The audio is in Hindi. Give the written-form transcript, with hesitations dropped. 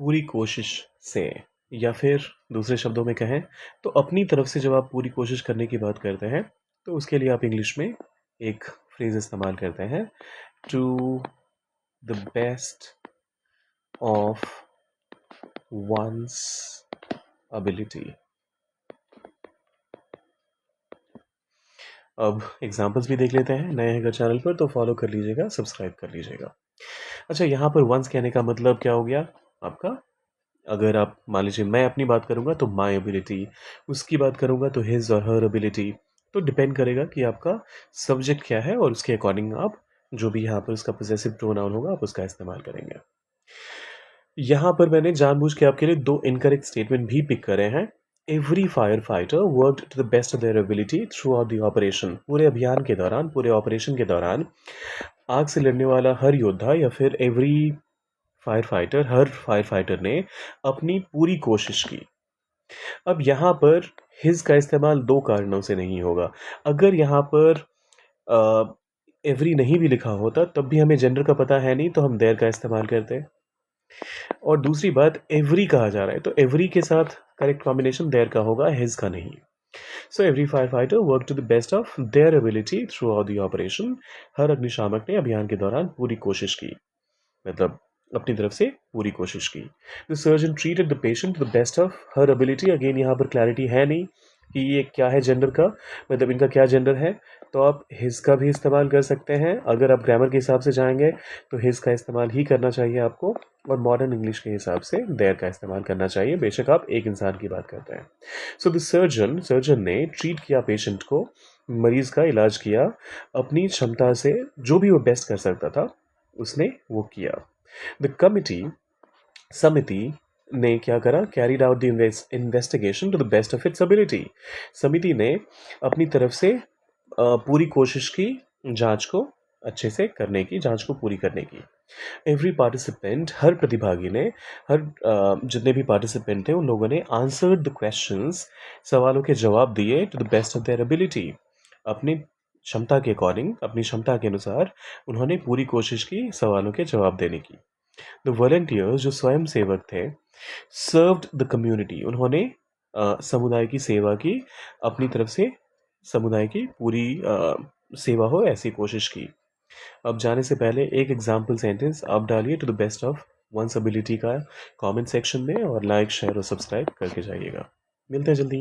पूरी कोशिश से, या फिर दूसरे शब्दों में कहें तो अपनी तरफ से जब आप पूरी कोशिश करने की बात करते हैं तो उसके लिए आप इंग्लिश में एक फ्रेज इस्तेमाल करते हैं, to the best of one's ability. अब एग्जांपल्स भी देख लेते हैं। नए हैं अगर चैनल पर तो फॉलो कर लीजिएगा, सब्सक्राइब कर लीजिएगा। अच्छा, यहाँ पर वंस कहने का मतलब क्या हो गया आपका? अगर आप मान लीजिए मैं अपनी बात करूँगा तो माई एबिलिटी, उसकी बात करूँगा तो हिज और हर एबिलिटी। तो डिपेंड करेगा कि आपका सब्जेक्ट क्या है और उसके अकॉर्डिंग आप जो भी यहाँ पर उसका पोजेसिव प्रोनाउन होगा आप उसका इस्तेमाल करेंगे। यहाँ पर मैंने जानबूझ के आपके लिए दो इनकरेक्ट स्टेटमेंट भी पिक करे हैं। Every fire fighter worked to the best of their ability throughout the operation. पूरे अभियान के दौरान, पूरे ऑपरेशन के दौरान आग से लड़ने वाला हर योद्धा या फिर एवरी फायर फाइटर, हर फायर फाइटर ने अपनी पूरी कोशिश की। अब यहाँ पर हिज का इस्तेमाल दो कारणों से नहीं होगा। अगर यहाँ पर एवरी नहीं भी लिखा होता तब भी हमें जेंडर का पता है नहीं तो हम देयर का इस्तेमाल करते। और दूसरी बात, एवरी कहा जा रहा है तो एवरी के साथ करेक्ट कॉम्बिनेशन देयर का होगा, हिज का नहीं। So every fire fighter work to the best of their ability throughout the operation. हर अग्निशामक ने अभियान के दौरान पूरी कोशिश की, मतलब अपनी तरफ से पूरी कोशिश की। The surgeon treated the patient to the best of her ability. Again यहाँ पर क्लैरिटी है नहीं कि ये क्या है जेंडर का, मतलब इनका क्या जेंडर है, तो आप हिज का भी इस्तेमाल कर सकते हैं। अगर आप ग्रामर के हिसाब से जाएंगे तो हिज का इस्तेमाल ही करना चाहिए आपको, और मॉडर्न इंग्लिश के हिसाब से देयर का इस्तेमाल करना चाहिए, बेशक आप एक इंसान की बात करते हैं। सो द सर्जन ने ट्रीट किया पेशेंट को, मरीज का इलाज किया अपनी क्षमता से, जो भी वो बेस्ट कर सकता था उसने वो किया। द समिति ने क्या करा? Carried out the investigation to the best of its ability. समिति ने अपनी तरफ से पूरी कोशिश की जांच को अच्छे से करने की, जांच को पूरी करने की। एवरी पार्टिसिपेंट, हर प्रतिभागी ने, हर जितने भी पार्टिसिपेंट थे उन लोगों ने आंसर्ड द क्वेश्चंस, सवालों के जवाब दिए to the best of their ability. अपनी क्षमता के अकॉर्डिंग, अपनी क्षमता के अनुसार उन्होंने पूरी कोशिश की सवालों के जवाब देने की। द वॉलंटियर्स, जो स्वयं सेवक थे, सर्व्ड द कम्युनिटी, उन्होंने समुदाय की सेवा की, अपनी तरफ से समुदाय की पूरी सेवा हो ऐसी कोशिश की। अब जाने से पहले एक एग्जाम्पल सेंटेंस आप डालिए to the best of one's ability का कमेंट सेक्शन में, और लाइक, शेयर और सब्सक्राइब करके जाइएगा। मिलते हैं जल्दी।